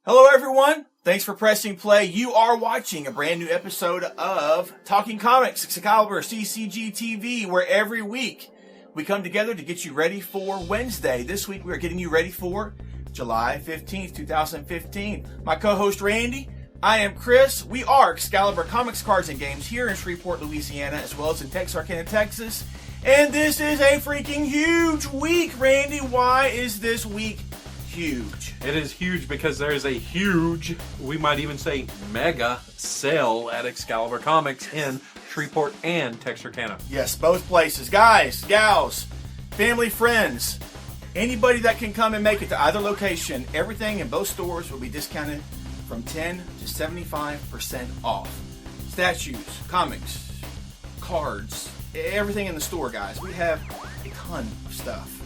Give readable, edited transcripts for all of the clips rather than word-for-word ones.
Hello everyone, thanks for pressing play. You are watching a brand new episode of Talking Comics, ExcaliburCCGTV, where every week we come together to get you ready for Wednesday. This week we are getting you ready for July 15th, 2015. My co-host Randy, I am Chris. We are Excalibur Comics, Cards, and Games here in Shreveport, Louisiana, as well as in Texarkana, Texas. And this is a freaking huge week, Randy. Why is this week huge? It is huge because there's a huge, we might even say mega sale at Excalibur Comics in Shreveport and Texarkana. Yes, both places. Guys, gals, family, friends, anybody that can come and make it to either location, everything in both stores will be discounted from 10 to 75% off. Statues, comics, cards, everything in the store, guys. We have a ton of stuff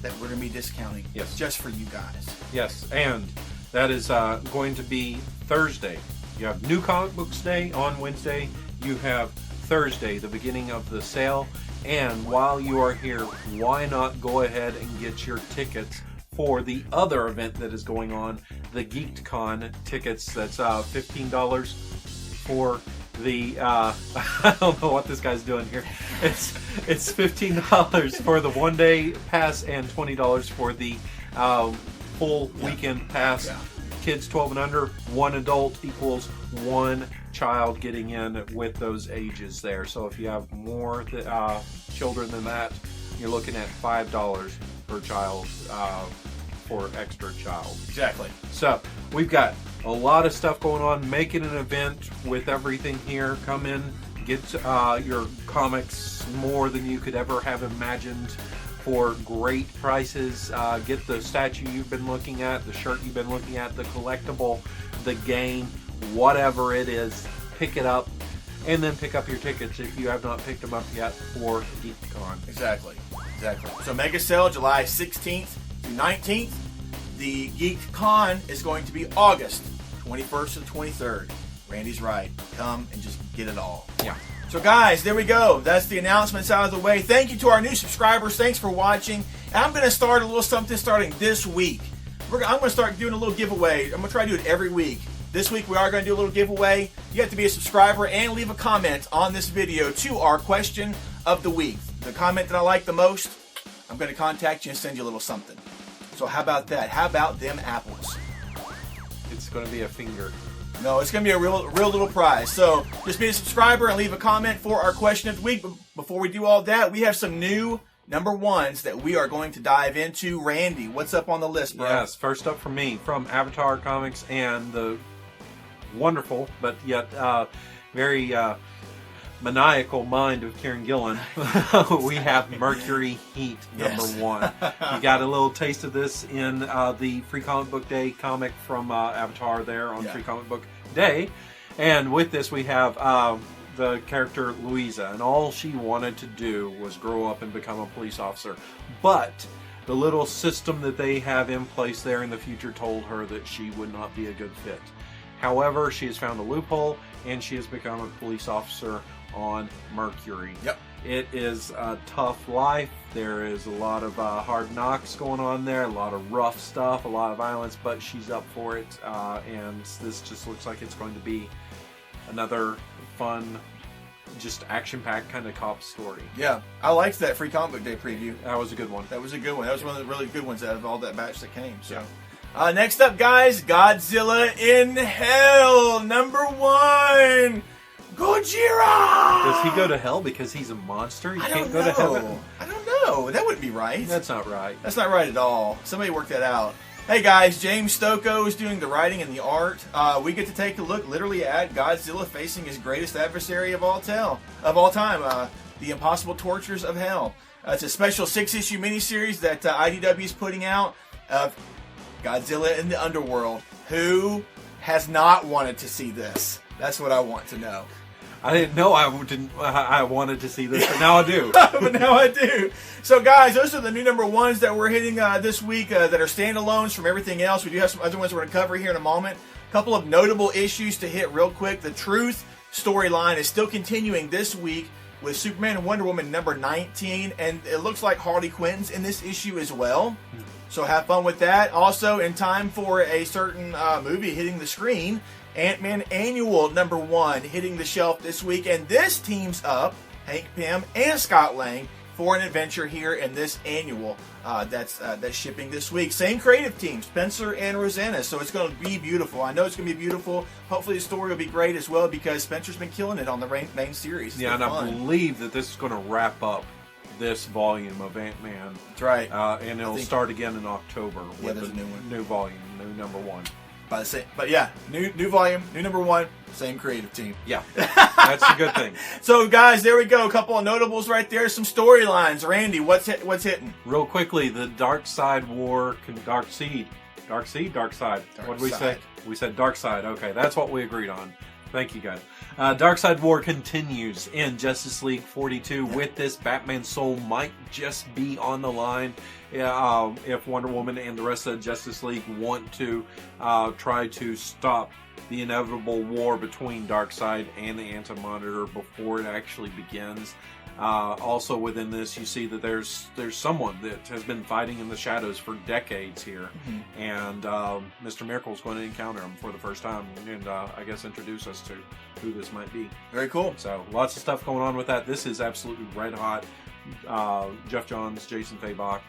that we're going to be discounting just for you guys. Yes, and that is going to be Thursday. You have New Comic Books Day on Wednesday. You have Thursday, the beginning of the sale. And while you are here, why not go ahead and get your tickets for the other event that is going on, the GeekCon tickets. That's $15 for the I don't know what this guy's doing here. It's $15 for the one-day pass and $20 for the full weekend pass. Yeah. Kids 12 and under, one adult equals one child getting in with those ages there. So if you have more children than that, you're looking at $5 per child for extra child. Exactly. So we've got a lot of stuff going on. Make it an event with everything here. Come in, get your comics more than you could ever have imagined for great prices. Get the statue you've been looking at, the shirt you've been looking at, the collectible, the game, whatever it is. Pick it up, and then pick up your tickets if you have not picked them up yet for GeekCon. Exactly. So mega sale July 16th through 19th. The GeekCon is going to be August 21st to 23rd. Randy's right. Come and just get it all. Yeah. So guys, there we go. That's the announcements out of the way. Thank you to our new subscribers. Thanks for watching. And I'm going to start a little something starting this week. I'm going to start doing a little giveaway. I'm going to try to do it every week. This week we are going to do a little giveaway. You have to be a subscriber and leave a comment on this video to our question of the week. The comment that I like the most, I'm going to contact you and send you a little something. So how about that? How about them apples? It's going to be a finger. No, it's going to be a real little prize. So just be a subscriber and leave a comment for our question of the week. But before we do all that, we have some new number ones that we are going to dive into. Randy, what's up on the list, bro? Yes, first up from me, from Avatar Comics and the wonderful, but yet very maniacal mind of Kieran Gillen. We have Mercury Heat number one. You got a little taste of this in the Free Comic Book Day comic from Avatar there on Free Comic Book Day. And with this we have the character Louisa, and all she wanted to do was grow up and become a police officer. But the little system that they have in place there in the future told her that she would not be a good fit. However, she has found a loophole and she has become a police officer on Mercury. Yep. It is a tough life. There is a lot of hard knocks going on there, a lot of rough stuff, a lot of violence, but she's up for it. And this just looks like it's going to be another fun, just action-packed kind of cop story. Yeah, I liked that Free Comic Book Day preview. That was a good one. That was a good one. That was one of the really good ones out of all that batch that came. So. Yeah. Next up, guys, Godzilla In Hell, number one. Gojira! Does he go to hell because he's a monster? He can't go to heaven? I don't know. That wouldn't be right. That's not right. That's not right at all. Somebody work that out. Hey guys, James Stokoe is doing the writing and the art. We get to take a look literally at Godzilla facing his greatest adversary of all time, the impossible tortures of hell. It's a special 6-issue miniseries that IDW is putting out of Godzilla in the underworld. Who has not wanted to see this? That's what I want to know. I didn't know I wanted to see this, but now I do. But now I do. So, guys, those are the new number ones that we're hitting this week that are standalones from everything else. We do have some other ones we're going to cover here in a moment. A couple of notable issues to hit real quick. The Truth storyline is still continuing this week with Superman and Wonder Woman number 19, and it looks like Harley Quinn's in this issue as well. So have fun with that. Also, in time for a certain movie hitting the screen, Ant-Man Annual #1 hitting the shelf this week. And this teams up Hank Pym and Scott Lang for an adventure here in this annual that's shipping this week. Same creative team, Spencer and Rosanna. So it's going to be beautiful. I know it's going to be beautiful. Hopefully the story will be great as well because Spencer's been killing it on the main series. It's yeah, and fun. I believe that this is going to wrap up this volume of Ant-Man. That's right. And it'll start again in October with there's a new one. New volume, new #1. But yeah, new volume, new #1, same creative team. Yeah, that's a good thing. So guys, there we go. A couple of notables right there. Some storylines. Randy, what's hitting? Real quickly, the Dark Side War, Dark Side. What did we say? We said Dark Side. Okay, that's what we agreed on. Thank you, guys. Dark Side War continues in Justice League 42. With this, Batman's soul might just be on the line if Wonder Woman and the rest of the Justice League want to try to stop the inevitable war between Darkseid and the Anti-Monitor before it actually begins. Also within this, you see that there's someone that has been fighting in the shadows for decades here, and Mr. Miracle's going to encounter him for the first time, and I guess introduce us to who this might be. Very cool. So lots of stuff going on with that. This is absolutely red hot. Jeff Johns, Jason Fabok,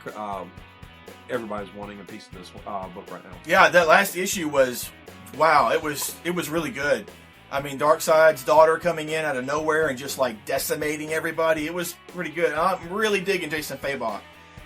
everybody's wanting a piece of this book right now. Yeah, that last issue was, wow, it was really good. I mean, Darkseid's daughter coming in out of nowhere and just like decimating everybody. It was pretty good. And I'm really digging Jason Fabok.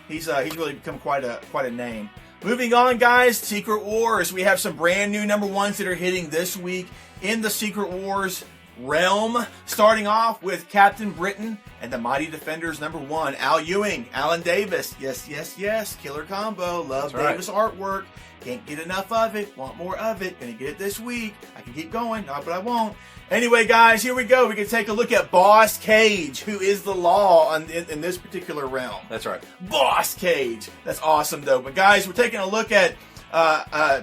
He's really become quite a name. Moving on, guys, Secret Wars. We have some brand new #1s that are hitting this week in the Secret Wars realm. Starting off with Captain Britain and the Mighty Defenders #1. Al Ewing, Alan Davis. Yes. Killer combo. Love That's Davis artwork. Can't get enough of it. Want more of it. Gonna get it this week. I can keep going, but I won't. Anyway, guys, here we go. We can take a look at Boss Cage, who is the law in this particular realm. That's right. Boss Cage. That's awesome, though. But, guys, we're taking a look at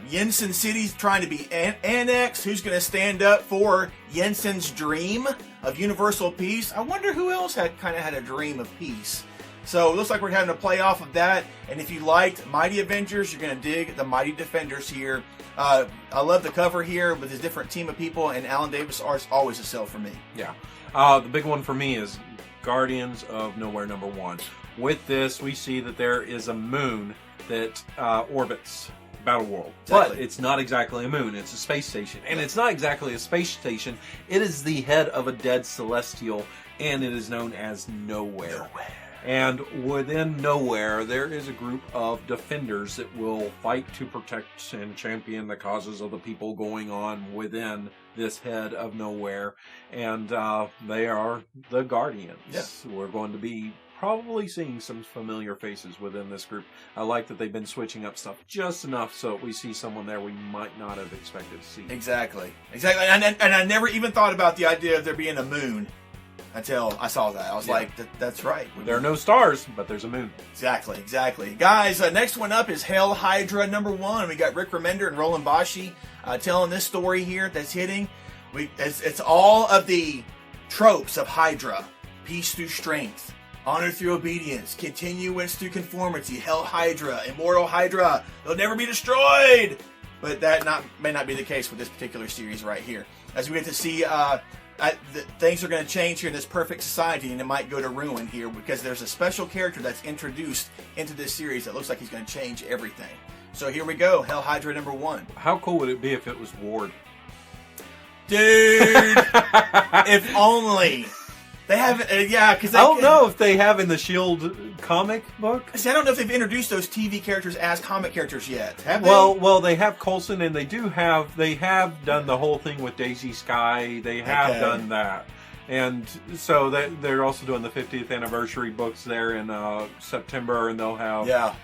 Jensen City's trying to be annexed. Who's going to stand up for Jensen's dream of universal peace? I wonder who else had a dream of peace. So it looks like we're having a play off of that. And if you liked Mighty Avengers, you're going to dig the Mighty Defenders here. I love the cover here with this different team of people, and Alan Davis art's always a sell for me. Yeah. The big one for me is Guardians of Knowhere #1. With this, we see that there is a moon that orbits Battleworld. Exactly. But it's not exactly a moon, it's a space station. And it's not exactly a space station, it is the head of a dead celestial, and it is known as Knowhere. And within Knowhere, there is a group of defenders that will fight to protect and champion the causes of the people going on within this head of Knowhere. And they are the Guardians. Yes. We're going to be probably seeing some familiar faces within this group. I like that they've been switching up stuff just enough so that we see someone there we might not have expected to see. Exactly. And I never even thought about the idea of there being a moon until I saw that. I was like, that's right. There are no stars, but there's a moon. Exactly. Guys, next one up is Hell Hydra #1. We got Rick Remender and Roland Bashi telling this story here that's hitting. It's all of the tropes of Hydra. Peace through strength. Honor through obedience. Continuance through conformity. Hell Hydra. Immortal Hydra. They'll never be destroyed. But that may not be the case with this particular series right here. As we get to see... things are going to change here in this perfect society, and it might go to ruin here because there's a special character that's introduced into this series that looks like he's going to change everything. So here we go, Hell Hydra #1. How cool would it be if it was Ward? Dude, if only. They haven't, because I don't know if they have in the S.H.I.E.L.D. comic book. See, I don't know if they've introduced those TV characters as comic characters yet. Have they? Well, they have Coulson, and they have done the whole thing with Daisy Sky. They have done that, and so they're also doing the 50th anniversary books there in September, and they'll have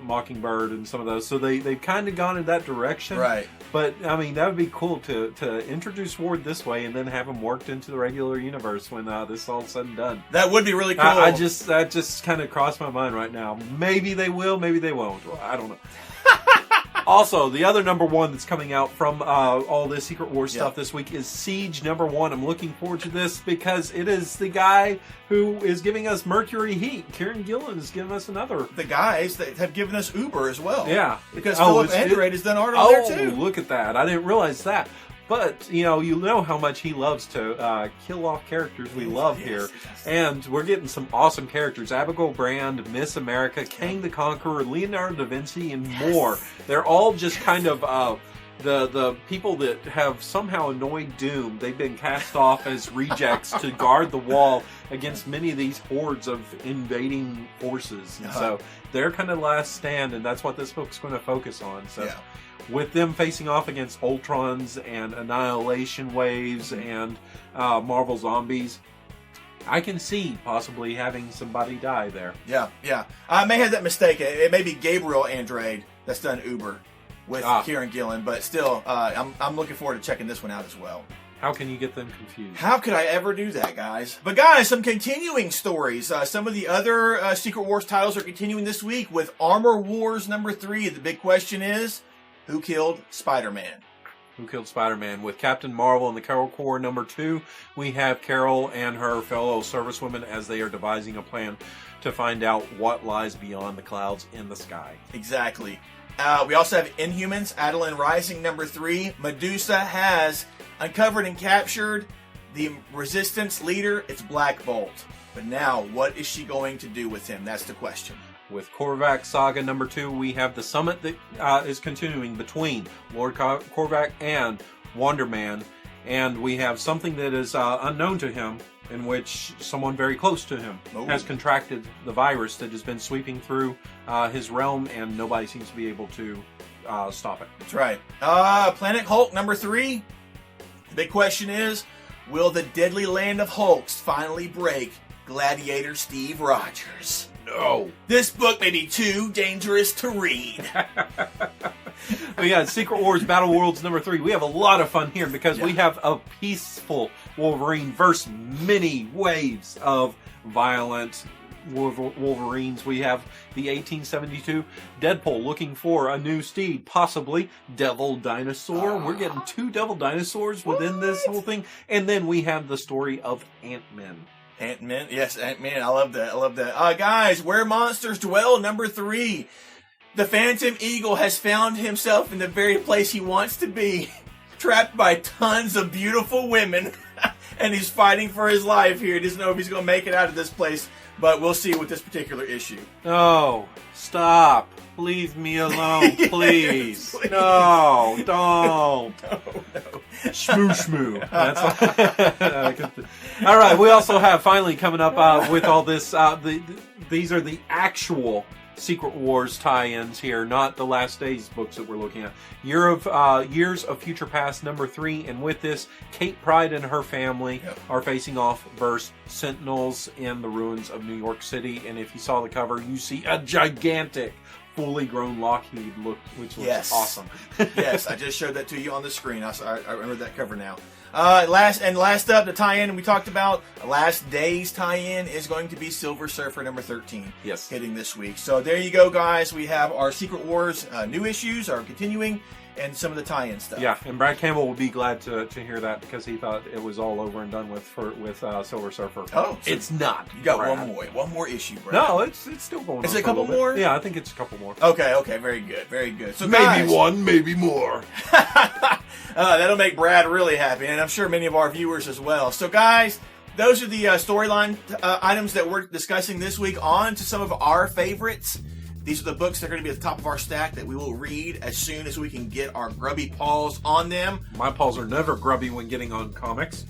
Mockingbird and some of those. So they've kind of gone in that direction, right? But I mean, that would be cool to introduce Ward this way, and then have him worked into the regular universe when this is all said and done. That would be really cool. That just kind of crossed my mind right now. Maybe they will, maybe they won't. I don't know. Also, the other number one that's coming out from all this Secret Wars stuff this week is Siege #1. I'm looking forward to this because it is the guy who is giving us Mercury Heat. Kieran Gillen is giving us another. The guys that have given us Uber as well. Yeah. Because Philip Andrade has done art on there too. Oh, look at that. I didn't realize that. But, you know how much he loves to kill off characters we love here. And we're getting some awesome characters. Abigail Brand, Miss America, Kang the Conqueror, Leonardo da Vinci, and more. They're all just kind of the people that have somehow annoyed Doom. They've been cast off as rejects to guard the wall against many of these hordes of invading forces. And so they're kind of last stand, and that's what this book's going to focus on. So. With them facing off against Ultrons and Annihilation Waves and Marvel Zombies, I can see possibly having somebody die there. Yeah. I may have that mistake. It may be Gabriel Andrade that's done Uber with Kieran Gillen, but still, I'm looking forward to checking this one out as well. How can you get them confused? How could I ever do that, guys? But guys, some continuing stories. Some of the other Secret Wars titles are continuing this week with Armor Wars #3. The big question is, who killed Spider-Man? Who Killed Spider-Man? With Captain Marvel and the Carol Corps #2, we have Carol and her fellow servicewomen as they are devising a plan to find out what lies beyond the clouds in the sky. Exactly. We also have Inhumans, Attilan Rising #3. Medusa has uncovered and captured the Resistance leader. It's Black Bolt. But now, what is she going to do with him? That's the question. With Korvac Saga #2, we have the summit that is continuing between Lord Korvac and Wonder Man. And we have something that is unknown to him, in which someone very close to him has contracted the virus that has been sweeping through his realm, and nobody seems to be able to stop it. That's right. Planet Hulk #3. The big question is, will the deadly land of Hulks finally break Gladiator Steve Rogers? No. This book may be too dangerous to read. We got Secret Wars Battleworlds #3. We have a lot of fun here because we have a peaceful Wolverine versus many waves of violent Wolverines. We have the 1872 Deadpool looking for a new steed, possibly Devil Dinosaur. We're getting 2 Devil Dinosaurs within this whole thing. And then we have the story of Ant-Man. Ant-Man, yes, Ant-Man. I love that. Guys, Where Monsters Dwell #3. The Phantom Eagle has found himself in the very place he wants to be, trapped by tons of beautiful women, and he's fighting for his life here. He doesn't know if he's going to make it out of this place, but we'll see with this particular issue. Oh, stop. Leave me alone, please. Please. No, don't. No. Shmoo shmoo. That's all right. We also have finally coming up with all this. These are the actual Secret Wars tie-ins here, not the Last Days books that we're looking at. Years of Future Past #3, and with this, Kate Pryde and her family are facing off versus Sentinels in the ruins of New York City. And if you saw the cover, you see a gigantic, fully grown Lockheed which looks awesome. Yes, I just showed that to you on the screen. I remember that cover now. Last up, the tie-in we talked about, Last Days tie-in is going to be Silver Surfer #13. Yes. Hitting this week. So there you go, guys. We have our Secret Wars new issues are continuing, and some of the tie-in stuff. Yeah, and Brad Campbell will be glad to hear that because he thought it was all over and done with Silver Surfer. Oh, so it's not. You got Brad. one more issue, Brad. No, it's still going on. Is it a couple more? Yeah, I think it's a couple more. Okay, very good. So maybe guys, one, maybe more. That'll make Brad really happy, and I'm sure many of our viewers as well. So guys, those are the storyline items that we're discussing this week. On to some of our favorites. These are the books that are going to be at the top of our stack that we will read as soon as we can get our grubby paws on them. My paws are never grubby when getting on comics.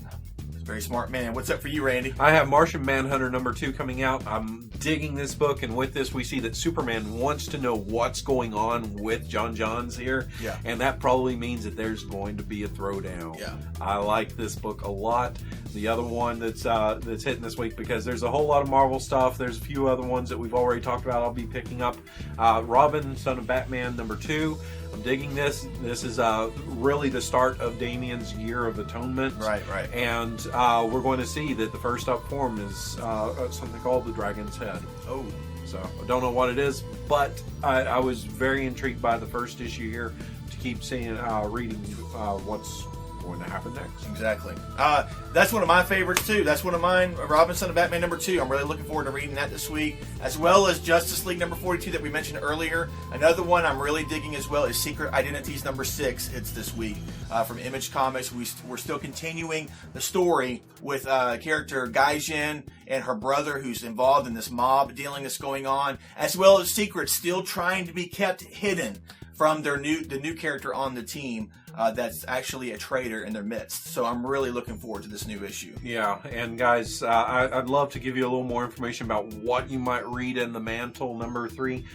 Very smart man. What's up for you, Randy? I have Martian Manhunter #2 coming out. I'm digging this book, and with this we see that Superman wants to know what's going on with John Johns here. Yeah. And that probably means that there's going to be a throwdown. Yeah. I like this book a lot. The other one that's hitting this week, because there's a whole lot of Marvel stuff. There's a few other ones that we've already talked about I'll be picking up. Robin, Son of Batman #2. I'm digging this. This is really the start of Damian's Year of Atonement. Right. And we're going to see that the first up form is something called the Dragon's Head. Oh. So I don't know what it is, but I was very intrigued by the first issue here to keep seeing, reading what's going to happen next. Exactly. That's one of my favorites too. That's one of mine. Robin, Son of Batman #2. I'm really looking forward to reading that this week, as well as Justice League #42 that we mentioned earlier. Another one I'm really digging as well is Secret Identities #6. It's this week from Image Comics. We're still continuing the story with character Gaijin and her brother, who's involved in this mob dealing that's going on, as well as secrets still trying to be kept hidden from the new character on the team that's actually a traitor in their midst. So I'm really looking forward to this new issue. Yeah, and guys, I'd love to give you a little more information about what you might read in the Mantle #3,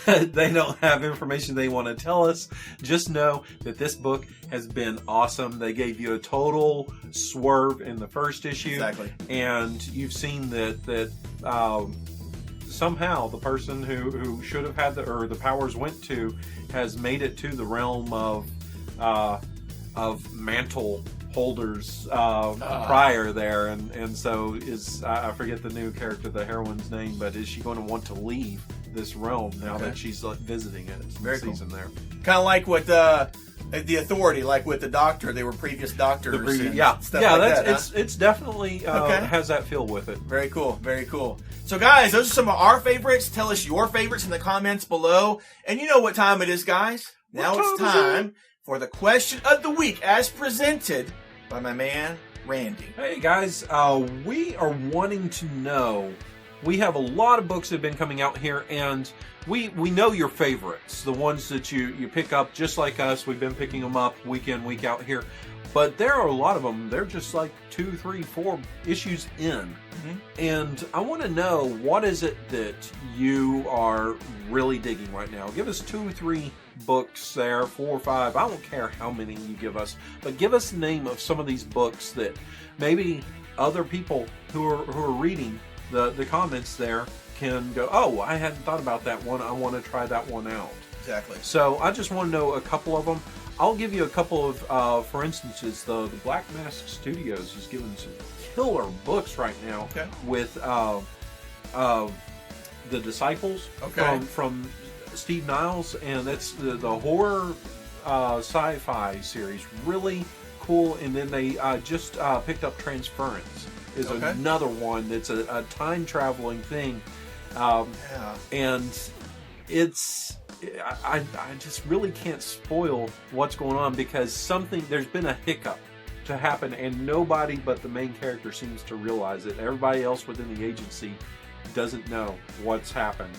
but they don't have information they want to tell us. Just know that this book has been awesome. They gave you a total swerve in the first issue. Exactly. And you've seen that somehow the person who should have had the powers went to has made it to the realm of Mantle holders prior there, and so I forget the new character, the heroine's name, but is she going to want to leave this realm now that she's visiting it? Very season cool. There, kind of like with the Authority, like with the Doctor, they were previous doctors. It's definitely has that feel with it. Very cool, very cool. So guys, those are some of our favorites. Tell us your favorites in the comments below, and you know what time it is, guys. Now it's time for the question of the week, as presented by my man Randy. Hey guys, we are wanting to know. We have a lot of books that have been coming out here, and we know your favorites, the ones that you pick up just like us. We've been picking them up week in, week out here. But there are a lot of them, they're just like 2, 3, 4 issues in. Mm-hmm. And I want to know, what is it that you are really digging right now? Give us 2 or 3 books there, 4 or 5. I don't care how many you give us, but give us the name of some of these books that maybe other people who are reading the comments there can go, oh, I hadn't thought about that one. I want to try that one out. Exactly. So I just want to know a couple of them. I'll give you a couple of, for instances, the Black Mask Studios is giving some killer books right now with The Disciples from Steve Niles, and that's the horror sci-fi series. Really cool. And then they just picked up Transference. Is another one that's a time traveling thing, and it's I just really can't spoil what's going on, because there's been a hiccup to happen, and nobody but the main character seems to realize it. Everybody else within the agency doesn't know what's happened.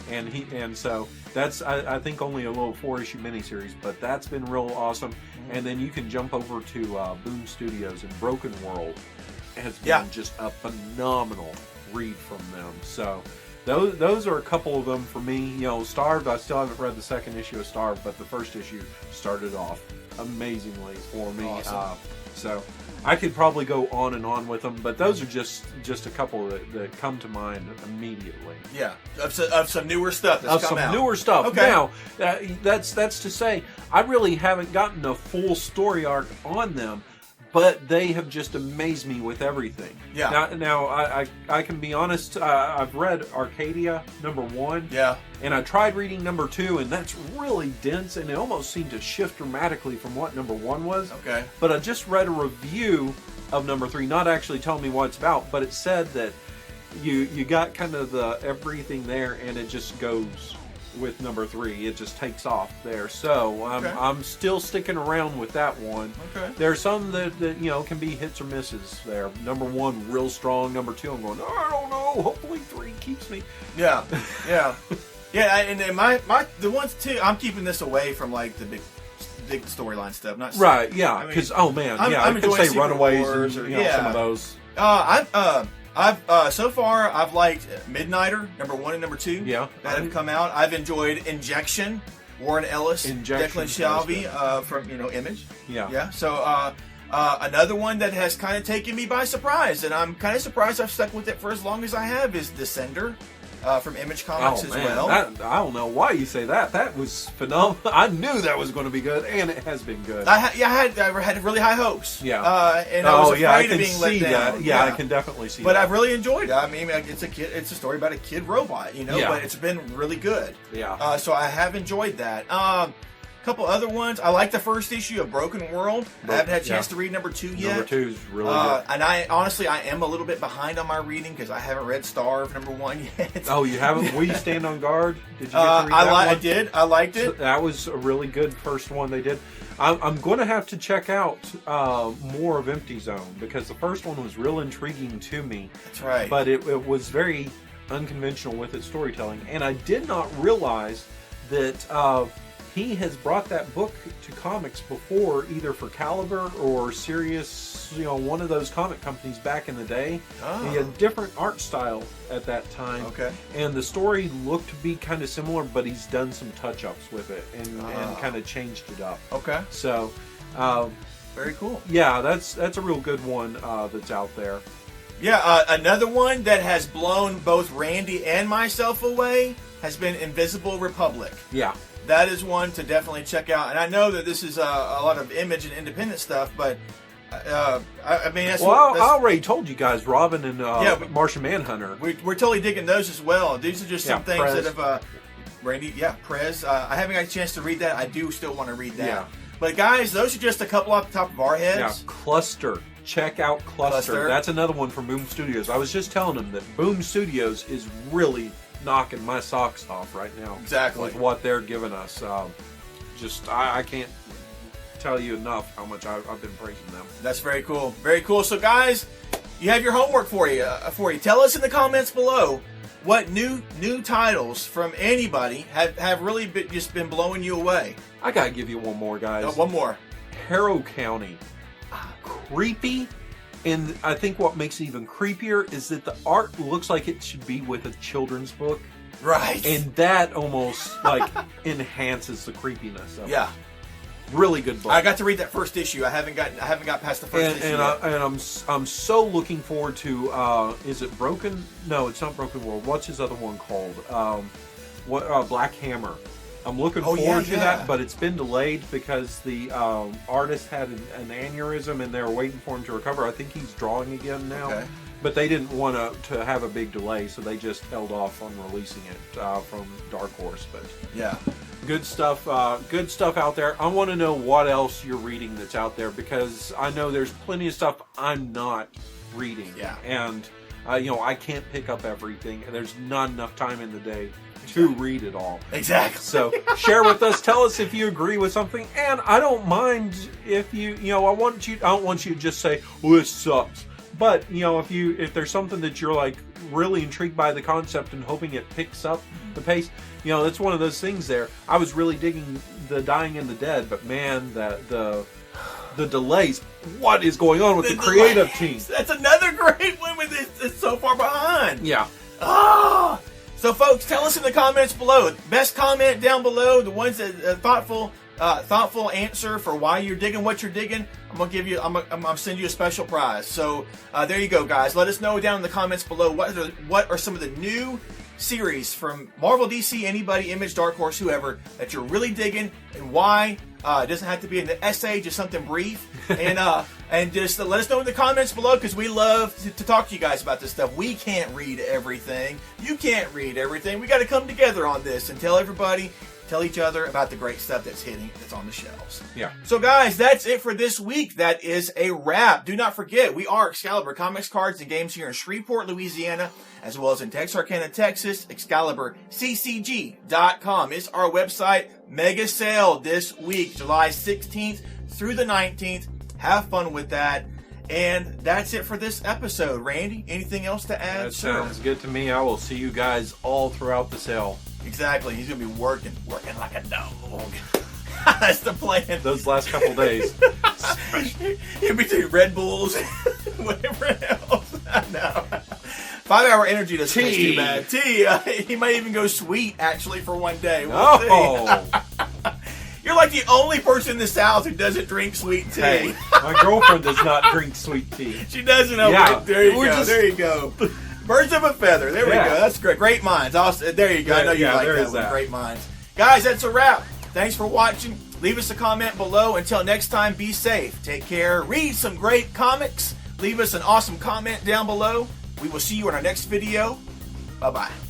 And so that's I think only a little 4-issue miniseries, but that's been real awesome. Mm-hmm. And then you can jump over to Boom Studios, and Broken World has been just a phenomenal read from them. So those are a couple of them for me. You know, Starved, I still haven't read the second issue of Starved, but the first issue started off amazingly for me. Awesome. So I could probably go on and on with them, but those are just a couple that come to mind immediately. Yeah, of some newer stuff that's come out. Newer stuff. Okay. Now, that's to say, I really haven't gotten a full story arc on them, but they have just amazed me with everything. Yeah. Now I can be honest. I've read Arcadia #1. Yeah. And I tried reading #2, and that's really dense, and it almost seemed to shift dramatically from what #1 was. Okay. But I just read a review of #3, not actually telling me what it's about, but it said that you got kind of the everything there, and it just goes with #3. It just takes off there. So I'm still sticking around with that one. Okay. There's some that you know can be hits or misses there. #1 real strong. #2 I'm going, I don't know. Hopefully 3 keeps me. Yeah. Yeah. Yeah. And the ones too. I'm keeping this away from like the big storyline stuff. Not right. Yeah. Because I could say Runaways or some of those. So far I've liked Midnighter #1 and #2 that have come out. I've enjoyed Injection, Warren Ellis, Declan Shalvey from Image. Yeah. So another one that has kind of taken me by surprise, and I'm kind of surprised I've stuck with it for as long as I have, is Descender. from Image Comics as well. I don't know why you say that. That was phenomenal. I knew that was going to be good, and it has been good. I had really high hopes. Yeah. And I was afraid of being let down. Yeah, I can definitely see that. But I've really enjoyed it. I mean, it's a story about a kid robot, but it's been really good. Yeah. So I have enjoyed that. Couple other ones. I like the first issue of Broken World. I haven't had a chance to read number 2 yet. Number 2 is really good. And I am a little bit behind on my reading because I haven't read Starve number 1 yet. Oh, you haven't? Will you stand on guard? Did you get to read that one? I did. I liked it. So that was a really good first one they did. I'm going to have to check out more of Empty Zone because the first one was real intriguing to me. That's right. But it was very unconventional with its storytelling. And I did not realize that he has brought that book to comics before, either for Caliber or Sirius, one of those comic companies back in the day. Oh. He had different art style at that time. Okay. And the story looked to be kind of similar, but he's done some touch-ups with it and kind of changed it up. Okay. So, very cool. Yeah, that's a real good one that's out there. Yeah, another one that has blown both Randy and myself away has been Invisible Republic. Yeah. That is one to definitely check out. And I know that this is a lot of Image and independent stuff, but I mean, that's... Well, I already told you guys, Robin and Martian Manhunter. We're totally digging those as well. These are just some things Prez. that have... Randy, Prez. I haven't got a chance to read that. I do still want to read that. Yeah. But guys, those are just a couple off the top of our heads. Yeah, Cluster. Check out Cluster. That's another one from Boom Studios. I was just telling them that Boom Studios is really knocking my socks off right now. Exactly. With what they're giving us. I can't tell you enough how much I've been praising them. That's very cool. Very cool. So guys, you have your homework for you. Tell us in the comments below what new titles from anybody have really just been blowing you away. I gotta give you one more, guys. One more. Harrow County. Creepy. And I think what makes it even creepier is that the art looks like it should be with a children's book. Right. And that almost enhances the creepiness of it. Yeah. Really good book. I got to read that first issue. I haven't got past the first issue. And I'm so looking forward to is it Broken? No, it's not Broken World. What's his other one called? Black Hammer. I'm looking forward to that, but it's been delayed because the artist had an aneurysm and they're waiting for him to recover. I think he's drawing again now. Okay. But they didn't want to have a big delay, so they just held off on releasing it from Dark Horse. But yeah, good stuff out there. I want to know what else you're reading that's out there because I know there's plenty of stuff I'm not reading. Yeah, and I can't pick up everything, and there's not enough time in the day to read it all. Exactly. So share with us. Tell us if you agree with something, and I don't mind if I don't want you to just say, "Well, this sucks." But if there's something that you're like really intrigued by the concept and hoping it picks up the pace, that's one of those things. There, I was really digging the Dying and the Dead, but man, the delays. What is going on with the creative team? That's another great one with it's so far behind. Yeah. Ah. So, folks, tell us in the comments below. Best comment down below. The ones that thoughtful answer for why you're digging what you're digging. I'm gonna send you a special prize. So there you go, guys. Let us know down in the comments below what are some of the new series from Marvel, DC, anybody, Image, Dark Horse, whoever that you're really digging and why. It doesn't have to be an essay, just something brief. And just let us know in the comments below because we love to talk to you guys about this stuff. We can't read everything. You can't read everything. We got to come together on this and tell each other about the great stuff that's on the shelves. Yeah. So guys, that's it for this week. That is a wrap. Do not forget, we are Excalibur Comics, Cards, and Games here in Shreveport, Louisiana, as well as in Texarkana, Texas. ExcaliburCCG.com is our website. Mega sale this week, July 16th through the 19th. Have fun with that. And that's it for this episode. Randy, anything else to add? That sounds good to me. I will see you guys all throughout the sale. Exactly. He's going to be working like a dog. That's the plan. Those last couple days. In between Red Bulls and whatever else. I know. 5 hour energy doesn't taste too bad. Tea. He might even go sweet, actually, for one day. We'll see. You're like the only person in the South who doesn't drink sweet tea. Hey, my girlfriend does not drink sweet tea. She doesn't. Yeah. There you go. There you go. Birds of a feather. There we Yeah. go. That's great. Great minds. There you go. I know you like there that is one. that. Great minds. Guys, that's a wrap. Thanks for watching. Leave us a comment below. Until next time, be safe. Take care. Read some great comics. Leave us an awesome comment down below. We will see you in our next video. Bye-bye.